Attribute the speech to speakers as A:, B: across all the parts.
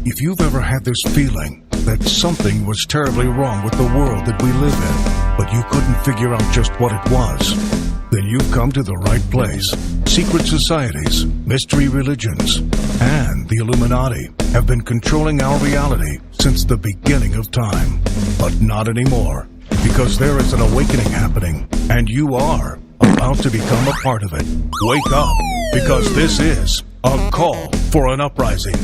A: If you've ever had this feeling that something was terribly wrong with the world that we live in, but you couldn't figure out just what it was, then you've come to the right place. Secret societies, mystery religions, and the Illuminati have been controlling our reality since the beginning of time. But not anymore, because there is an awakening happening, and you are about to become a part of it. Wake up, because this is a call for an uprising.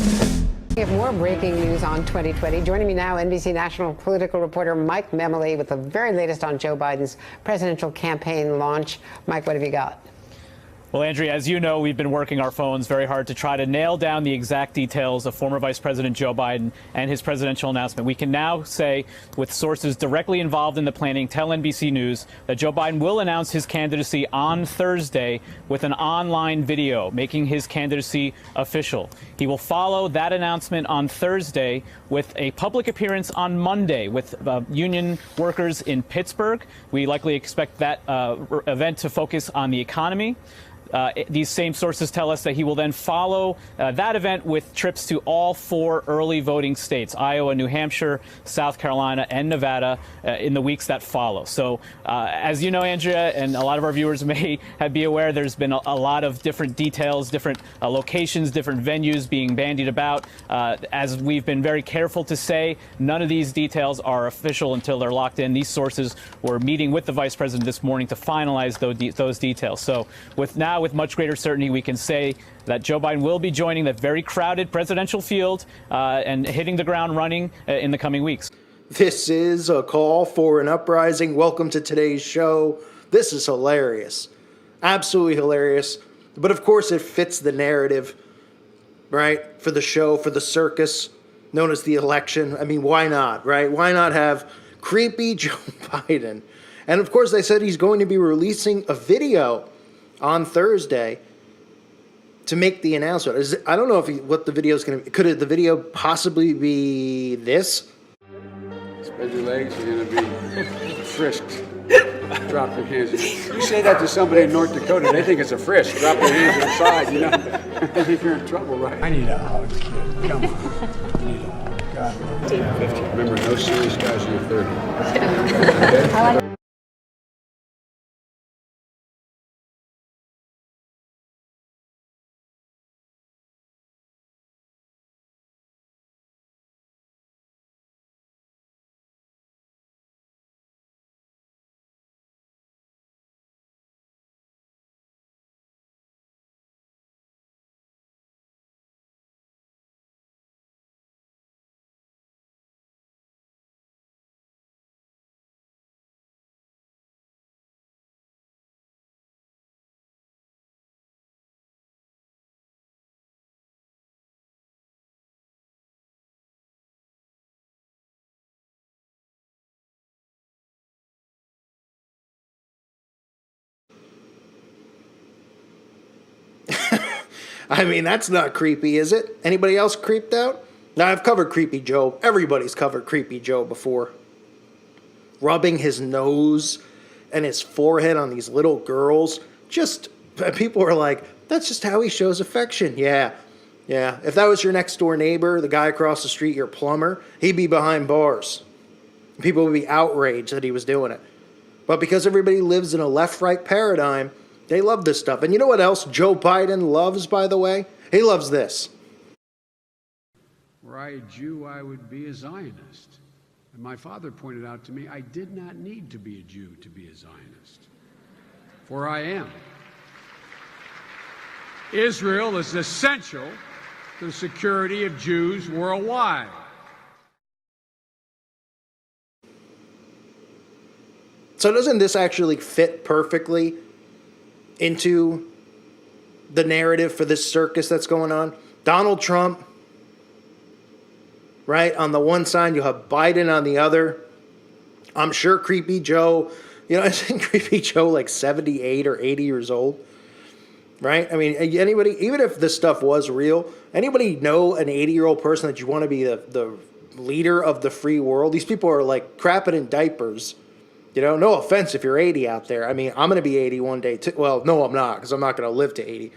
B: We have more breaking news on 2020. Joining me now, NBC national political reporter Mike Memoli with the very latest on Joe Biden's presidential campaign launch. Mike, what have you got?
C: Well, Andrea, as you know, we've been working our phones very hard to try to nail down the exact details of former Vice President Joe Biden and his presidential announcement. We can now say, with sources directly involved in the planning, tell NBC News that Joe Biden will announce his candidacy on Thursday with an online video, making his candidacy official. He will follow that announcement on Thursday with a public appearance on Monday with union workers in Pittsburgh. We likely expect that event to focus on the economy. These same sources tell us that he will then follow that event with trips to all 4 early voting states, Iowa, New Hampshire, South Carolina, and Nevada, in the weeks that follow. So, as you know, Andrea, and a lot of our viewers may be aware, there's been a lot of different details, different locations, different venues being bandied about. As we've been very careful to say, none of these details are official until they're locked in. These sources were meeting with the vice president this morning to finalize those details. So, with much greater certainty, we can say that Joe Biden will be joining that very crowded presidential field and hitting the ground running in the coming weeks.
D: This is a call for an uprising. Welcome to today's show. This is hilarious. Absolutely hilarious. But of course, it fits the narrative, right? For the show, for the circus known as the election. I mean, why not, right? Why not have creepy Joe Biden? And of course, they said he's going to be releasing a video on Thursday to make the announcement. I don't know what the video is going to be. Could the video possibly be this?
E: Spread your legs, you're going to be frisked. Drop your hands. You say that to somebody in North Dakota, they think it's a frisk. Drop your hands to the side, you know. I think you're in trouble, right?
F: I need a hug, kid. Come on. I need a hug. God.
E: 50. Remember, no serious guys in your 30s. Okay?
D: I mean, that's not creepy, is it? Anybody else creeped out? Now, I've covered Creepy Joe. Everybody's covered Creepy Joe before. Rubbing his nose and his forehead on these little girls. People are like, that's just how he shows affection. Yeah. If that was your next door neighbor, the guy across the street, your plumber, he'd be behind bars. People would be outraged that he was doing it. But because everybody lives in a left-right paradigm, they love this stuff. And you know what else Joe Biden loves, by the way? He loves this.
E: Were I a Jew, I would be a Zionist. And my father pointed out to me, I did not need to be a Jew to be a Zionist. For I am. Israel is essential to the security of Jews worldwide.
D: So doesn't this actually fit perfectly into the narrative for this circus that's going on? Donald Trump, right, on the one side, you have Biden on the other. I'm sure Creepy Joe, I think Creepy Joe like 78 or 80 years old, right? I mean, anybody, even if this stuff was real, anybody know an 80-year-old person that you want to be the leader of the free world? These people are like crapping in diapers. No offense if you're 80 out there. I mean, I'm going to be 80 one day too. Well, no, I'm not, because I'm not going to live to 80.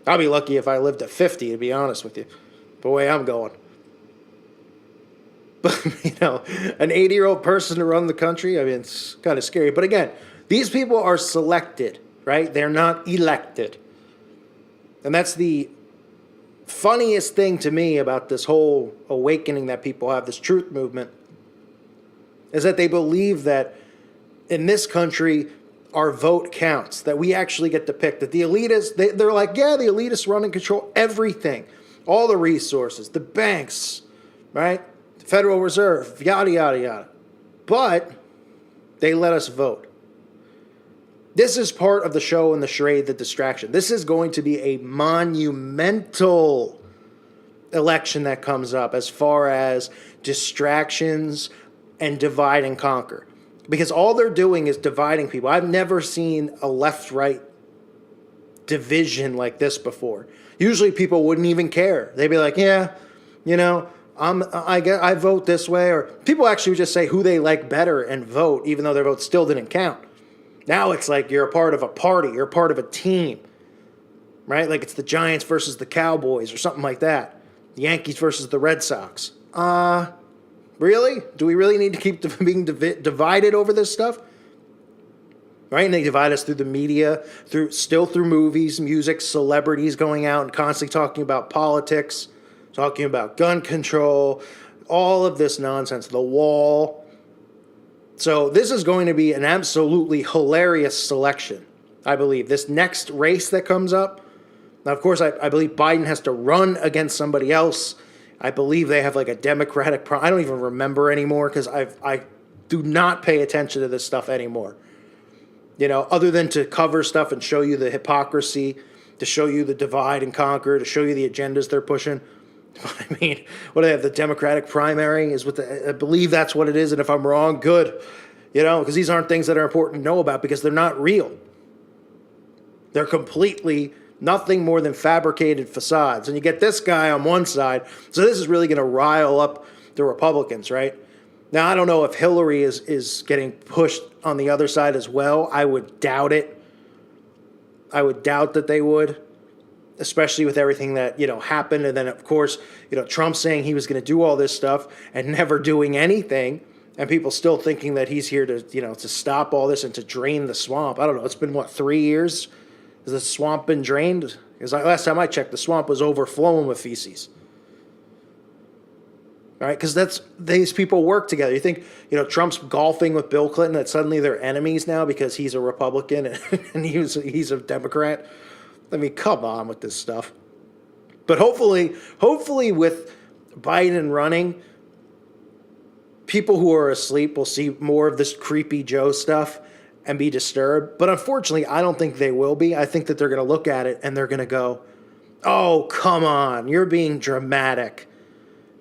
D: I'll be lucky if I live to 50, to be honest with you, the way I'm going. But, an 80-year-old person to run the country, I mean, it's kind of scary. But again, these people are selected, right? They're not elected. And that's the funniest thing to me about this whole awakening that people have, this truth movement, is that they believe that in this country, our vote counts, that we actually get to pick, that the elitists, they're like, yeah, the elitists run and control everything, all the resources, the banks, right? The Federal Reserve, yada, yada, yada. But they let us vote. This is part of the show and the charade, the distraction. This is going to be a monumental election that comes up as far as distractions and divide and conquer. Because all they're doing is dividing people. I've never seen a left-right division like this before. Usually people wouldn't even care. They'd be like, yeah, I vote this way. Or people actually would just say who they like better and vote, even though their vote still didn't count. Now it's like you're a part of a party. You're a part of a team, right? Like it's the Giants versus the Cowboys or something like that. The Yankees versus the Red Sox. Really? Do we really need to keep being divided over this stuff? Right? And they divide us through the media, through movies, music, celebrities going out and constantly talking about politics, talking about gun control, all of this nonsense, the wall. So this is going to be an absolutely hilarious selection, I believe. This next race that comes up. Now, of course, I believe Biden has to run against somebody else. I believe they have like a Democratic I don't even remember anymore because I do not pay attention to this stuff anymore. Other than to cover stuff and show you the hypocrisy, to show you the divide and conquer, to show you the agendas they're pushing. I mean, what do they have? The Democratic primary is I believe that's what it is. And if I'm wrong, good. Because these aren't things that are important to know about because they're not real. They're completely nothing more than fabricated facades. And you get this guy on one side. So this is really going to rile up the Republicans, right? Now, I don't know if Hillary is getting pushed on the other side as well. I would doubt it. I would doubt that they would, especially with everything that, happened. And then, of course, Trump saying he was going to do all this stuff and never doing anything. And people still thinking that he's here to, to stop all this and to drain the swamp. I don't know. It's been, 3 years? Has the swamp been drained? Because last time I checked, the swamp was overflowing with feces. All right, because these people work together. You think, Trump's golfing with Bill Clinton, that suddenly they're enemies now because he's a Republican and he's a Democrat? I mean, come on with this stuff. But hopefully with Biden running, people who are asleep will see more of this creepy Joe stuff and be disturbed. But unfortunately, I don't think they will be. I think that they're going to look at it and they're going to go, oh, come on, you're being dramatic.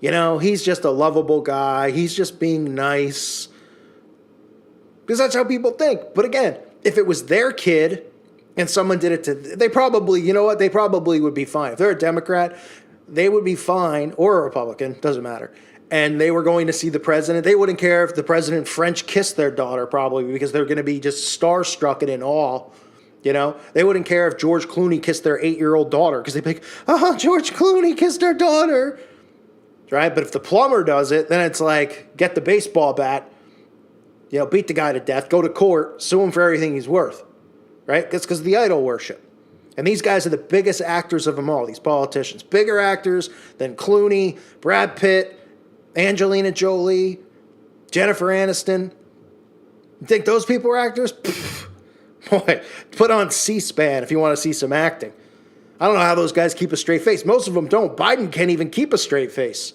D: He's just a lovable guy. He's just being nice. Because that's how people think. But again, if it was their kid and someone did it to, they probably, they probably would be fine. If they're a Democrat, they would be fine, or a Republican, doesn't matter. And they were going to see the president. They wouldn't care if the president French kissed their daughter, probably, because they're going to be just starstruck and in awe. They wouldn't care if George Clooney kissed their 8-year-old daughter, because they'd be like, oh, George Clooney kissed our daughter. Right? But if the plumber does it, then it's like, get the baseball bat, beat the guy to death, go to court, sue him for everything he's worth. Right? That's because of the idol worship. And these guys are the biggest actors of them all, these politicians. Bigger actors than Clooney, Brad Pitt, Angelina Jolie, Jennifer Aniston. You think those people are actors? Pfft. Boy, put on C-SPAN if you want to see some acting. I don't know how those guys keep a straight face. Most of them don't. Biden can't even keep a straight face.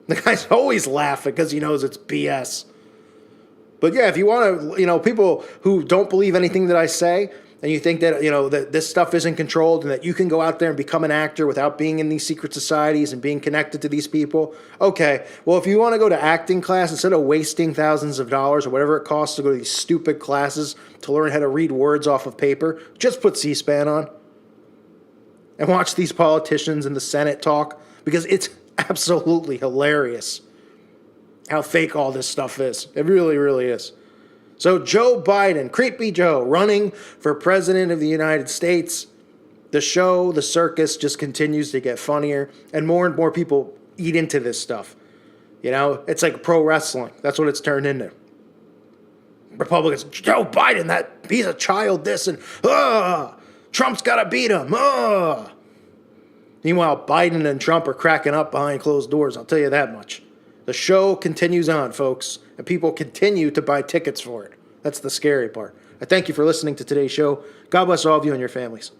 D: The guy's always laughing because he knows it's BS. But yeah, if you want to, people who don't believe anything that I say, and you think that, that this stuff isn't controlled and that you can go out there and become an actor without being in these secret societies and being connected to these people, okay. Well, if you want to go to acting class, instead of wasting thousands of dollars or whatever it costs to go to these stupid classes to learn how to read words off of paper, just put C-SPAN on and watch these politicians in the Senate talk, because it's absolutely hilarious how fake all this stuff is. It really, really is. So Joe Biden, Creepy Joe, running for president of the United States. The show, the circus just continues to get funnier, and more people eat into this stuff. You know, it's like pro wrestling. That's what it's turned into. Republicans, Joe Biden, he's a child, this, and Trump's got to beat him. Meanwhile, Biden and Trump are cracking up behind closed doors, I'll tell you that much. The show continues on, folks, and people continue to buy tickets for it. That's the scary part. I thank you for listening to today's show. God bless all of you and your families.